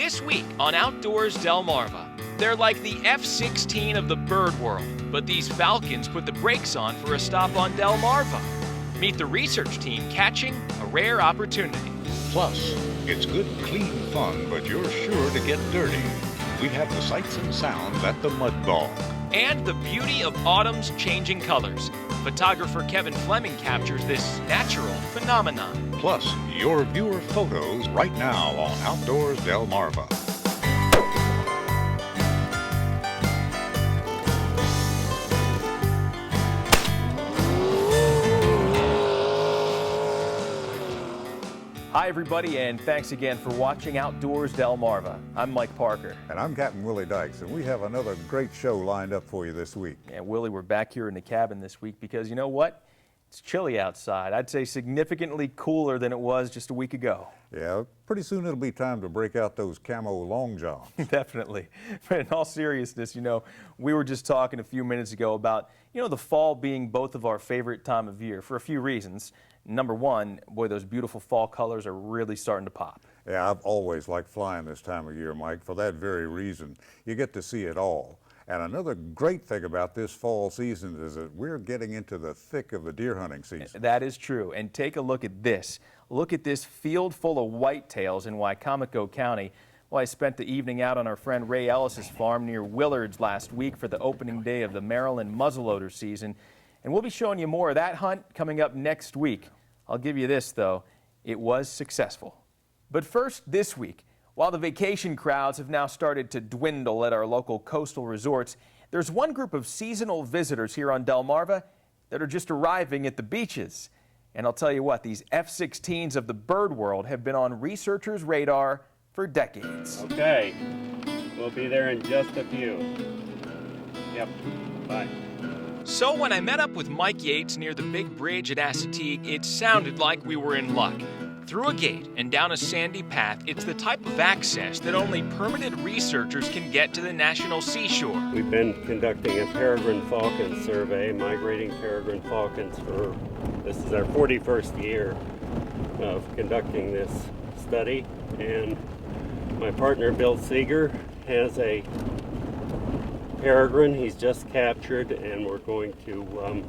This week on Outdoors Delmarva, they're like the F-16 of the bird world, but these falcons put the brakes on for a stop on Delmarva. Meet the research team catching a rare opportunity. Plus, it's good, clean fun, but you're sure to get dirty. We have the sights and sounds at the Mud Bog. And the beauty of autumn's changing colors. Photographer Kevin Fleming captures this natural phenomenon. Plus, your viewer photos right now on Outdoors Delmarva. Hi everybody, and thanks again for watching Outdoors Delmarva. I'm Mike Parker. And I'm Captain Willie Dykes, and we have another great show lined up for you this week. And Willie, we're back here in the cabin this week because you know what? It's chilly outside. I'd say significantly cooler than it was just a week ago. Yeah, pretty soon it'll be time to break out those camo long johns. Definitely. But in all seriousness, we were just talking a few minutes ago about, the fall being both of our favorite time of year for a few reasons. Number one, boy, those beautiful fall colors are really starting to pop. Yeah, I've always liked flying this time of year, Mike, for that very reason. You get to see it all. And another great thing about this fall season is that we're getting into the thick of the deer hunting season. That is true. And take a look at this. Look at this field full of whitetails in Wicomico County. Well, I spent the evening out on our friend Ray Ellis's farm near Willards last week for the opening day of the Maryland muzzleloader season. And we'll be showing you more of that hunt coming up next week. I'll give you this, though. It was successful. But first, this week, while the vacation crowds have now started to dwindle at our local coastal resorts, there's one group of seasonal visitors here on Delmarva that are just arriving at the beaches. And I'll tell you what, these F-16s of the bird world have been on researchers' radar for decades. Okay, we'll be there in just a few. Yep, bye. So when I met up with Mike Yates near the big bridge at Assateague, it sounded like we were in luck. Through a gate and down a sandy path, it's the type of access that only permitted researchers can get to the national seashore. We've been conducting a peregrine falcon survey, migrating peregrine falcons this is our 41st year of conducting this study. And my partner, Bill Seeger, has a peregrine he's just captured, and we're going to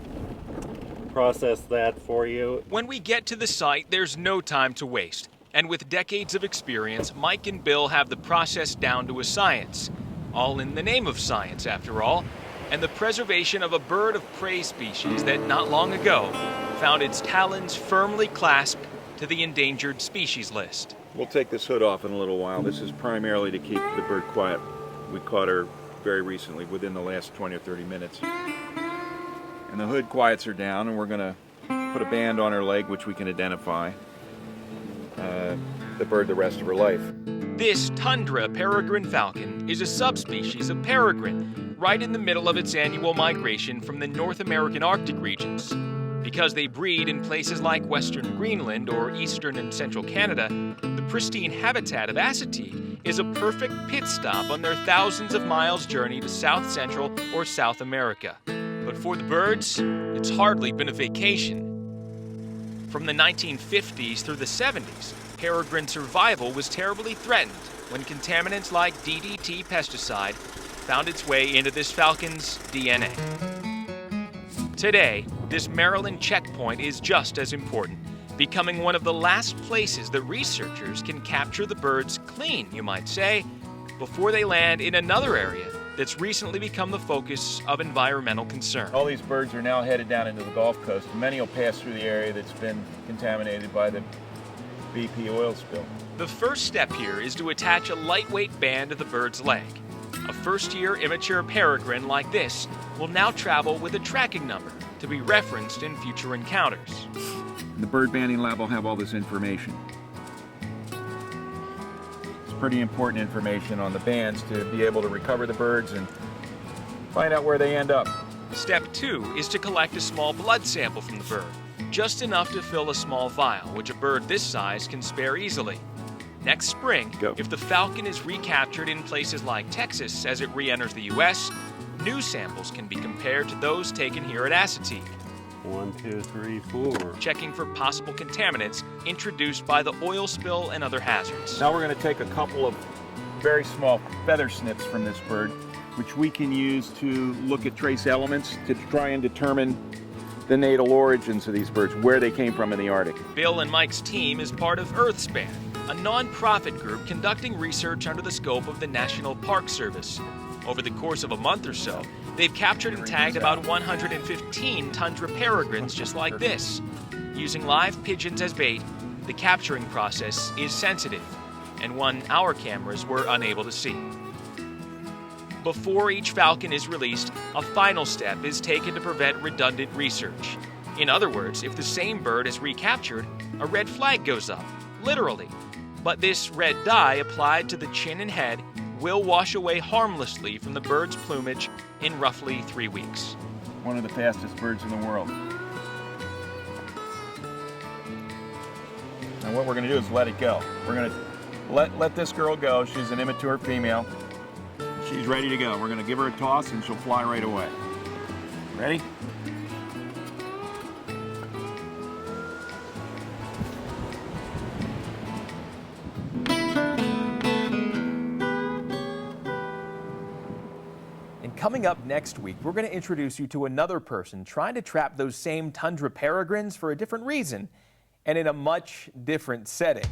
process that for you. When we get to the site, there's no time to waste. And with decades of experience, Mike and Bill have the process down to a science. All in the name of science, after all, and the preservation of a bird of prey species that not long ago found its talons firmly clasped to the endangered species list. We'll take this hood off in a little while. This is primarily to keep the bird quiet. We caught her very recently, within the last 20 or 30 minutes. And the hood quiets her down, and we're going to put a band on her leg, which we can identify the bird the rest of her life. This tundra peregrine falcon is a subspecies of peregrine, right in the middle of its annual migration from the North American Arctic regions. Because they breed in places like western Greenland or eastern and central Canada, the pristine habitat of Assateague is a perfect pit stop on their thousands of miles journey to South Central or South America. But for the birds, it's hardly been a vacation. From the 1950s through the 70s, peregrine survival was terribly threatened when contaminants like DDT pesticide found its way into this falcon's DNA. Today, this Maryland checkpoint is just as important, becoming one of the last places that researchers can capture the birds clean, you might say, before they land in another area that's recently become the focus of environmental concern. All these birds are now headed down into the Gulf Coast. Many will pass through the area that's been contaminated by the BP oil spill. The first step here is to attach a lightweight band to the bird's leg. A first-year immature peregrine like this will now travel with a tracking number to be referenced in future encounters. The bird banding lab will have all this information. It's pretty important information on the bands to be able to recover the birds and find out where they end up. Step 2 is to collect a small blood sample from the bird, just enough to fill a small vial, which a bird this size can spare easily. Next spring, if the falcon is recaptured in places like Texas as it re-enters the U.S., new samples can be compared to those taken here at Assateague. 1, 2, 3, 4. Checking for possible contaminants introduced by the oil spill and other hazards. Now we're going to take a couple of very small feather snips from this bird, which we can use to look at trace elements to try and determine the natal origins of these birds, where they came from in the Arctic. Bill and Mike's team is part of Earthspan, a non-profit group conducting research under the scope of the National Park Service. Over the course of a month or so, they've captured and tagged about 115 tundra peregrines just like this. Using live pigeons as bait, the capturing process is sensitive, and one our cameras were unable to see. Before each falcon is released, a final step is taken to prevent redundant research. In other words, if the same bird is recaptured, a red flag goes up, literally. But this red dye applied to the chin and head will wash away harmlessly from the bird's plumage in roughly 3 weeks. One of the fastest birds in the world. And what we're going to do is let it go. We're going to let this girl go. She's an immature female. She's ready to go. We're going to give her a toss and she'll fly right away. Ready? And coming up next week, we're going to introduce you to another person trying to trap those same tundra peregrines for a different reason and in a much different setting.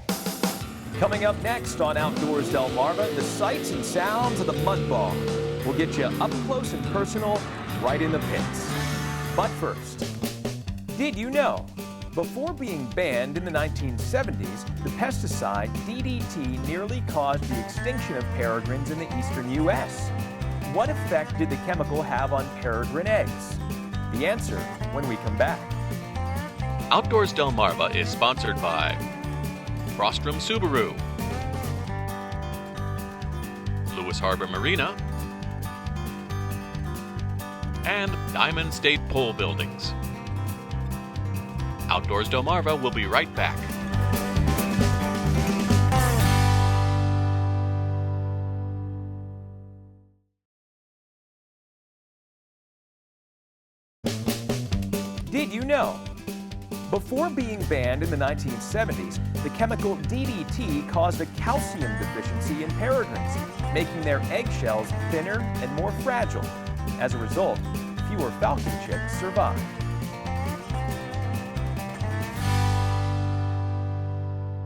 Coming up next on Outdoors Delmarva, the sights and sounds of the mud bog. We'll get you up close and personal right in the pits. But first, did you know? Before being banned in the 1970s, the pesticide DDT nearly caused the extinction of peregrines in the eastern U.S. What effect did the chemical have on peregrine eggs? The answer when we come back. Outdoors Delmarva is sponsored by Frostrom Subaru, Lewis Harbor Marina, and Diamond State Pole Buildings. Outdoors Delmarva will be right back. Did you know? Before being banned in the 1970s, the chemical DDT caused a calcium deficiency in peregrines, making their eggshells thinner and more fragile. As a result, fewer falcon chicks survived.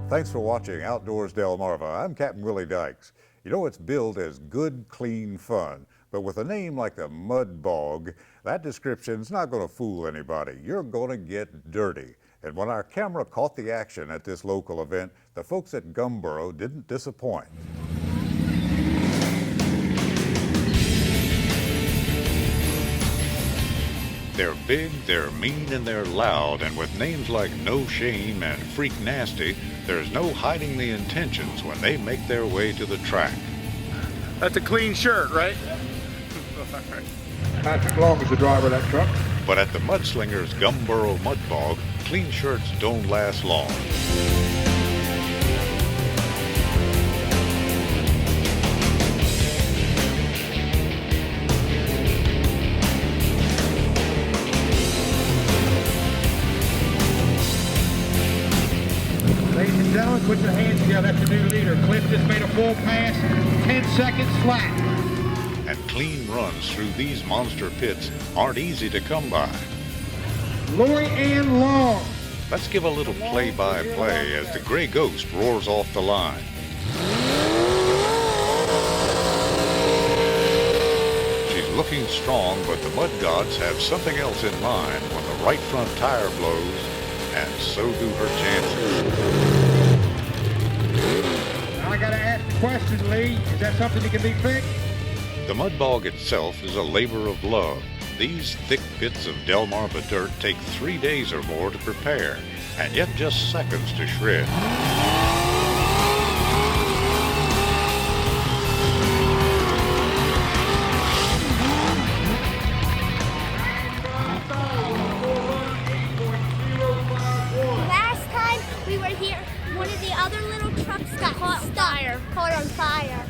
Thanks for watching Outdoors Delmarva. I'm Captain Willie Dykes. You know, it's billed as good, clean fun, but with a name like the Mud Bog, that description's not going to fool anybody. You're going to get dirty. And when our camera caught the action at this local event, the folks at Gumboro didn't disappoint. They're big, they're mean, and they're loud, and with names like No Shame and Freak Nasty, there's no hiding the intentions when they make their way to the track. That's a clean shirt, right? Patrick Long is the driver of that truck. But at the Mudslingers Gumboro Mud Bog, clean shirts don't last long. Ladies and gentlemen, put your hands together. That's the new leader. Cliff just made a full pass, 10 seconds flat. And clean runs through these monster pits aren't easy to come by. Lori Ann Long. Let's give a little play-by-play as the Gray Ghost roars off the line. She's looking strong, but the mud gods have something else in mind when the right front tire blows, and so do her chances. Now I gotta ask the question, Lee. Is that something that can be fixed? The mud bog itself is a labor of love. These thick bits of Delmarva dirt take 3 days or more to prepare, and yet just seconds to shred. Last time we were here, one of the other little trucks got caught on fire.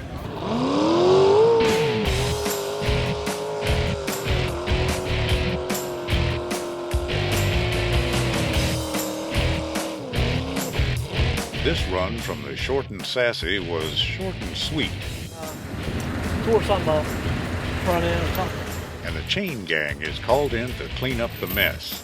This run from the Short and Sassy was short and sweet. course on the front end or something. And the chain gang is called in to clean up the mess.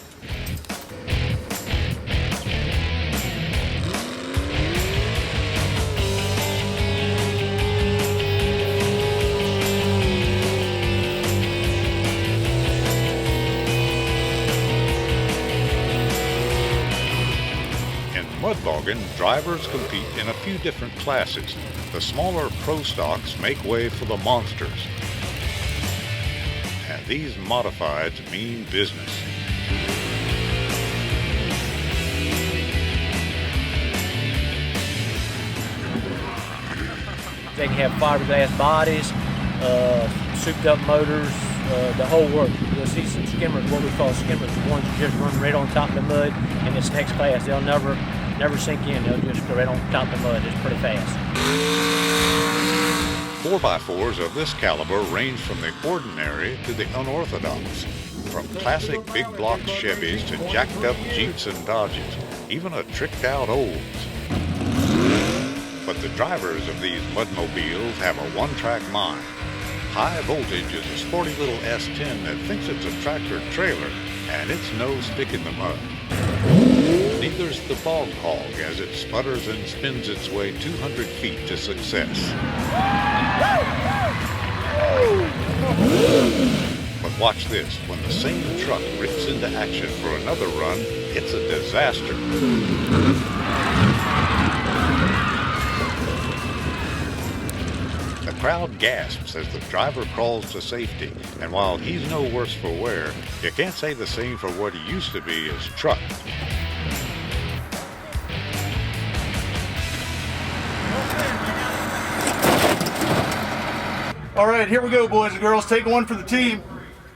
Mudbogging, drivers compete in a few different classes. The smaller pro stocks make way for the monsters. And these modifieds mean business. They can have fiberglass bodies, souped up motors, the whole work. You'll see some skimmers, what we call skimmers, the ones that just run right on top of the mud. And this next class, they'll never sink in. They'll just go right on top of the mud. It's pretty fast. 4x4s of this caliber range from the ordinary to the unorthodox. From classic big block Chevys to jacked up Jeeps and Dodges, even a tricked out Olds. But the drivers of these mudmobiles have a one-track mind. High Voltage is a sporty little S10 that thinks it's a tractor trailer, and it's no stick in the mud. Neither's the Bog Hog as it sputters and spins its way 200 feet to success. But watch this, when the same truck rips into action for another run, it's a disaster. The crowd gasps as the driver crawls to safety, and while he's no worse for wear, you can't say the same for what he used to be his truck. All right, here we go, boys and girls. Take one for the team.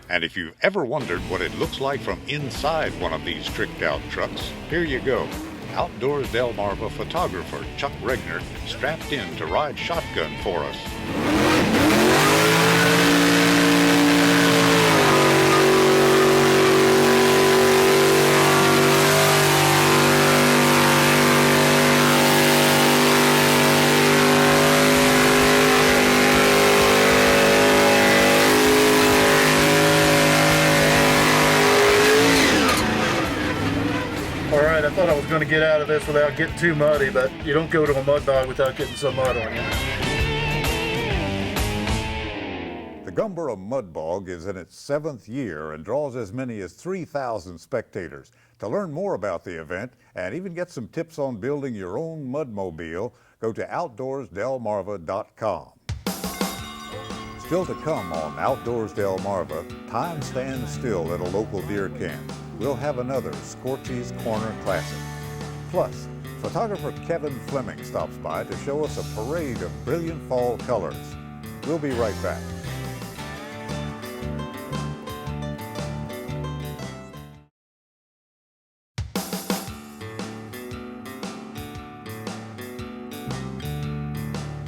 And if you've ever wondered what it looks like from inside one of these tricked-out trucks, here you go. Outdoors Delmarva photographer Chuck Regner strapped in to ride shotgun for us. I thought I was going to get out of this without getting too muddy, but you don't go to a mud bog without getting some mud on you. The Gumboro Mud Bog is in its 7th year and draws as many as 3,000 spectators. To learn more about the event and even get some tips on building your own mudmobile, go to outdoorsdelmarva.com. Still to come on Outdoors Delmarva, time stands still at a local deer camp. We'll have another Scorchy's Corner Classic. Plus, photographer Kevin Fleming stops by to show us a parade of brilliant fall colors. We'll be right back.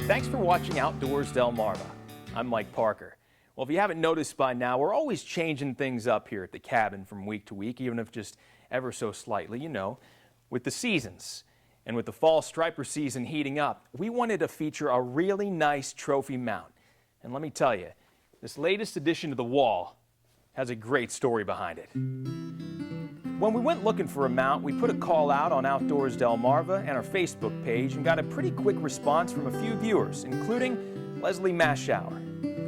Thanks for watching Outdoors Delmarva. I'm Mike Parker. Well, if you haven't noticed by now, we're always changing things up here at the cabin from week to week, even if just ever so slightly, you know, with the seasons. And with the fall striper season heating up, we wanted to feature a really nice trophy mount. And let me tell you, this latest addition to the wall has a great story behind it. When we went looking for a mount, we put a call out on Outdoors Delmarva and our Facebook page and got a pretty quick response from a few viewers, including Leslie Maschauer.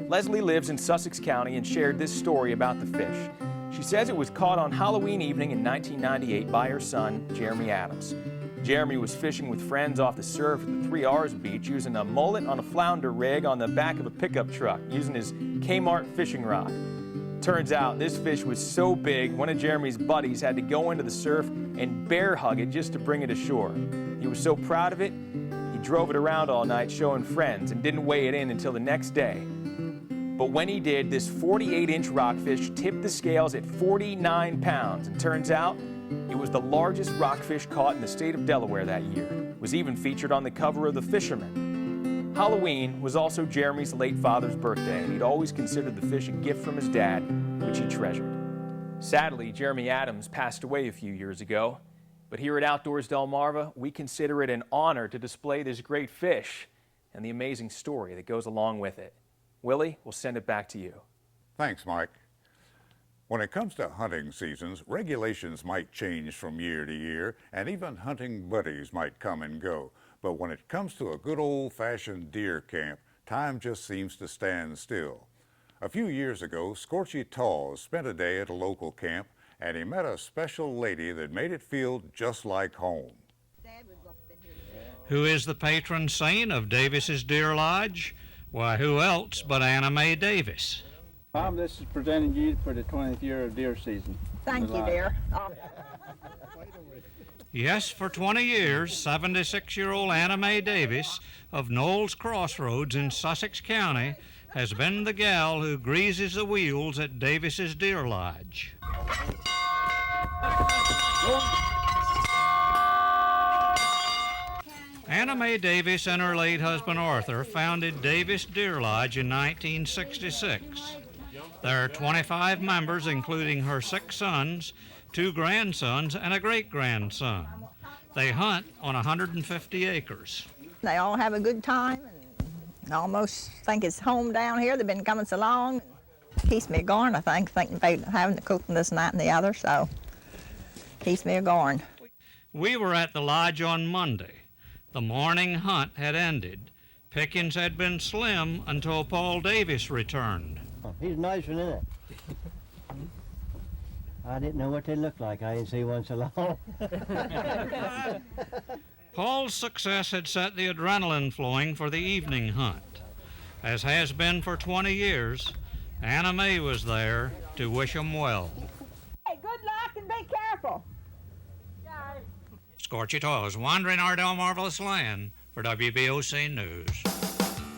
Leslie lives in Sussex County and shared this story about the fish. She says it was caught on Halloween evening in 1998 by her son, Jeremy Adams. Jeremy was fishing with friends off the surf at the 3 R's beach using a mullet on a flounder rig on the back of a pickup truck using his Kmart fishing rod. Turns out this fish was so big, one of Jeremy's buddies had to go into the surf and bear hug it just to bring it ashore. He was so proud of it, he drove it around all night showing friends and didn't weigh it in until the next day. But when he did, this 48-inch rockfish tipped the scales at 49 pounds, and turns out it was the largest rockfish caught in the state of Delaware that year. It was even featured on the cover of The Fisherman. Halloween was also Jeremy's late father's birthday, and he'd always considered the fish a gift from his dad, which he treasured. Sadly, Jeremy Adams passed away a few years ago, but here at Outdoors Delmarva, we consider it an honor to display this great fish and the amazing story that goes along with it. Willie, we'll send it back to you. Thanks, Mike. When it comes to hunting seasons, regulations might change from year to year, and even hunting buddies might come and go. But when it comes to a good old-fashioned deer camp, time just seems to stand still. A few years ago, Scorchy Taws spent a day at a local camp, and he met a special lady that made it feel just like home. Who is the patron saint of Davis's Deer Lodge? Why, who else but Anna Mae Davis? Mom, this is presenting you for the 20th year of deer season. Thank you, dear. Yes, for 20 years, 76-year-old Anna Mae Davis of Knowles Crossroads in Sussex County has been the gal who greases the wheels at Davis's Deer Lodge. Anna Mae Davis and her late husband Arthur founded Davis Deer Lodge in 1966. There are 25 members, including her 6 sons, 2 grandsons, and a great-grandson. They hunt on 150 acres. They all have a good time and almost think it's home down here. They've been coming so long. Keeps me going, I think, thinking about having to cook this and that and the other, so keeps me going. We were at the lodge on Monday. The morning hunt had ended. Pickings had been slim until Paul Davis returned. Oh, he's a nice one, isn't it? I didn't know what they looked like. I didn't see one so long. Paul's success had set the adrenaline flowing for the evening hunt. As has been for 20 years, Anna Mae was there to wish him well. Hey, good luck and be careful. Scorchy Taws, wandering our Delmarva land for WBOC News.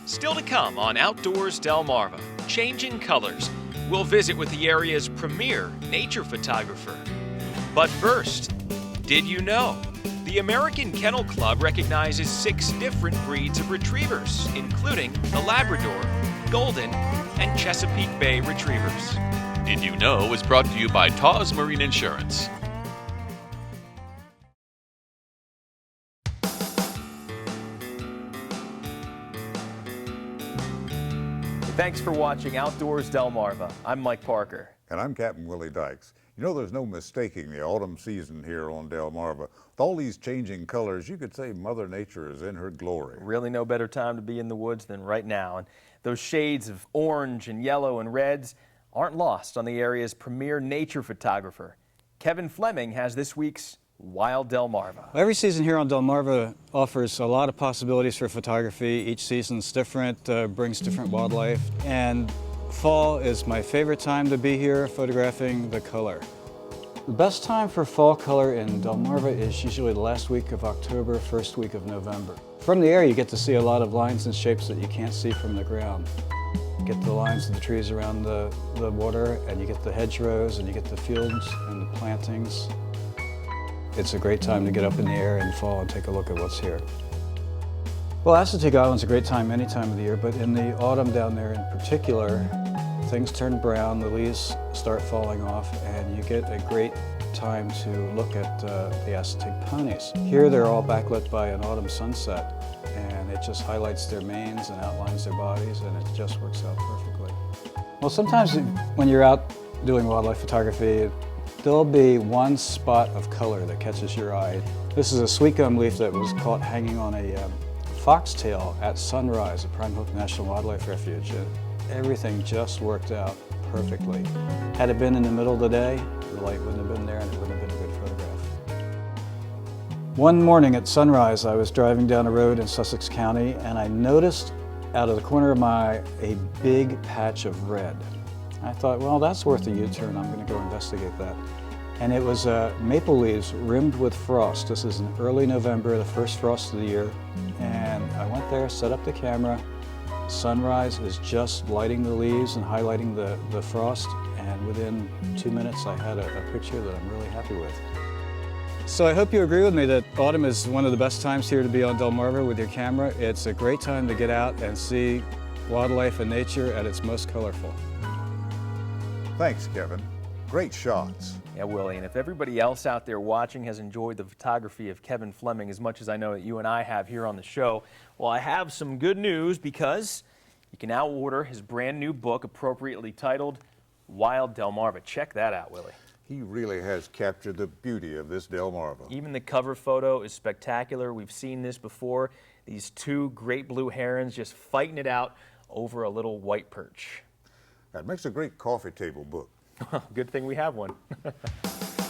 Still to come on Outdoors Delmarva, Changing Colors. We'll visit with the area's premier nature photographer. But first, did you know? The American Kennel Club recognizes 6 different breeds of retrievers, including the Labrador, Golden, and Chesapeake Bay Retrievers. Did You Know was brought to you by Taws Marine Insurance. Thanks for watching Outdoors Delmarva. I'm Mike Parker. And I'm Captain Willie Dykes. You know, there's no mistaking the autumn season here on Delmarva. With all these changing colors, you could say Mother Nature is in her glory. Really no better time to be in the woods than right now. And those shades of orange and yellow and reds aren't lost on the area's premier nature photographer. Kevin Fleming has this week's Wild Delmarva. Every season here on Delmarva offers a lot of possibilities for photography. Each season's different, brings different wildlife, and fall is my favorite time to be here photographing the color. The best time for fall color in Delmarva is usually the last week of October, first week of November. From the air you get to see a lot of lines and shapes that you can't see from the ground. You get the lines of the trees around the water, and you get the hedgerows, and you get the fields and the plantings. It's a great time to get up in the air in fall and take a look at what's here. Well, Assateague Island's a great time any time of the year, but in the autumn down there in particular, things turn brown, the leaves start falling off, and you get a great time to look at the Assateague ponies. Here they're all backlit by an autumn sunset, and it just highlights their manes and outlines their bodies, and it just works out perfectly. Well, sometimes when you're out doing wildlife photography, there'll be one spot of color that catches your eye. This is a sweet gum leaf that was caught hanging on a foxtail at sunrise at Prime Hook National Wildlife Refuge. And everything just worked out perfectly. Had it been in the middle of the day, the light wouldn't have been there and it wouldn't have been a good photograph. One morning at sunrise, I was driving down a road in Sussex County, and I noticed out of the corner of my eye a big patch of red. I thought, well, that's worth a U-turn. I'm going to go investigate that. And it was maple leaves rimmed with frost. This is in early November, the first frost of the year. And I went there, set up the camera. Sunrise is just lighting the leaves and highlighting the frost. And within 2 minutes, I had a picture that I'm really happy with. So I hope you agree with me that autumn is one of the best times here to be on Delmarva with your camera. It's a great time to get out and see wildlife and nature at its most colorful. Thanks, Kevin. Great shots. Yeah, Willie, and if everybody else out there watching has enjoyed the photography of Kevin Fleming as much as I know that you and I have here on the show, well, I have some good news because you can now order his brand new book appropriately titled Wild Delmarva. Check that out, Willie. He really has captured the beauty of this Delmarva. Even the cover photo is spectacular. We've seen this before. These two great blue herons just fighting it out over a little white perch. That makes a great coffee table book. Good thing we have one.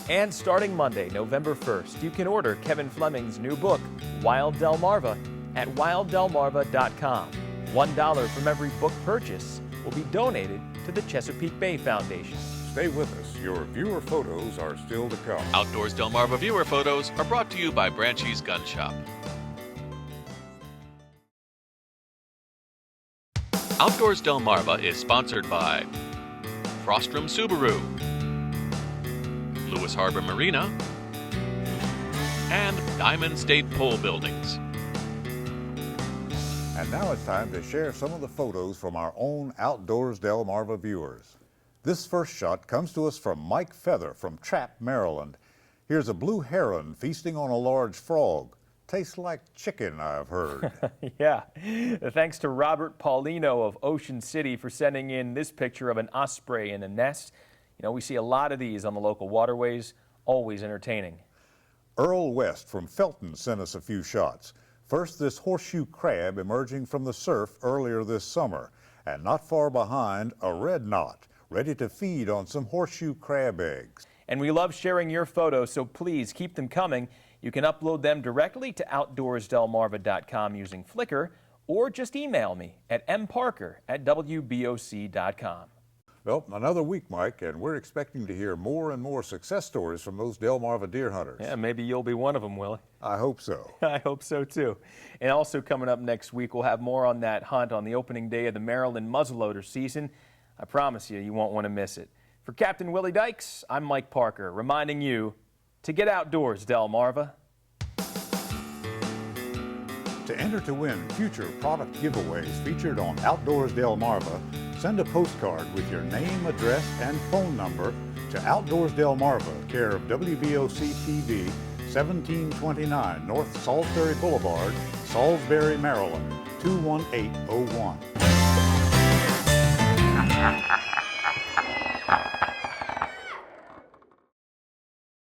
And starting Monday, November 1st, you can order Kevin Fleming's new book, Wild Delmarva, at wilddelmarva.com. $1 from every book purchase will be donated to the Chesapeake Bay Foundation. Stay with us. Your viewer photos are still to come. Outdoors Delmarva viewer photos are brought to you by Branchie's Gun Shop. Outdoors Delmarva is sponsored by Frostrom Subaru, Lewis Harbor Marina, and Diamond State Pole Buildings. And now it's time to share some of the photos from our own Outdoors Delmarva viewers. This first shot comes to us from Mike Feather from Trapp, Maryland. Here's a blue heron feasting on a large frog. Tastes like chicken, I've heard. Yeah. Thanks to Robert Paulino of Ocean City for sending in this picture of an osprey in a nest. You know, we see a lot of these on the local waterways, always entertaining. Earl West from Felton sent us a few shots. First, this horseshoe crab emerging from the surf earlier this summer, and not far behind, a red knot, ready to feed on some horseshoe crab eggs. And we love sharing your photos, so please keep them coming. You can upload them directly to outdoorsdelmarva.com using Flickr, or just email me at mparker@wboc.com. Well, another week, Mike, and we're expecting to hear more and more success stories from those Delmarva deer hunters. Yeah, maybe you'll be one of them, Willie. I hope so. I hope so, too. And also coming up next week, we'll have more on that hunt on the opening day of the Maryland muzzleloader season. I promise you, you won't want to miss it. For Captain Willie Dykes, I'm Mike Parker, reminding you to get outdoors, Delmarva. To enter to win future product giveaways featured on Outdoors Delmarva, send a postcard with your name, address, and phone number to Outdoors Delmarva, care of WBOC TV, 1729 North Salisbury Boulevard, Salisbury, Maryland, 21801.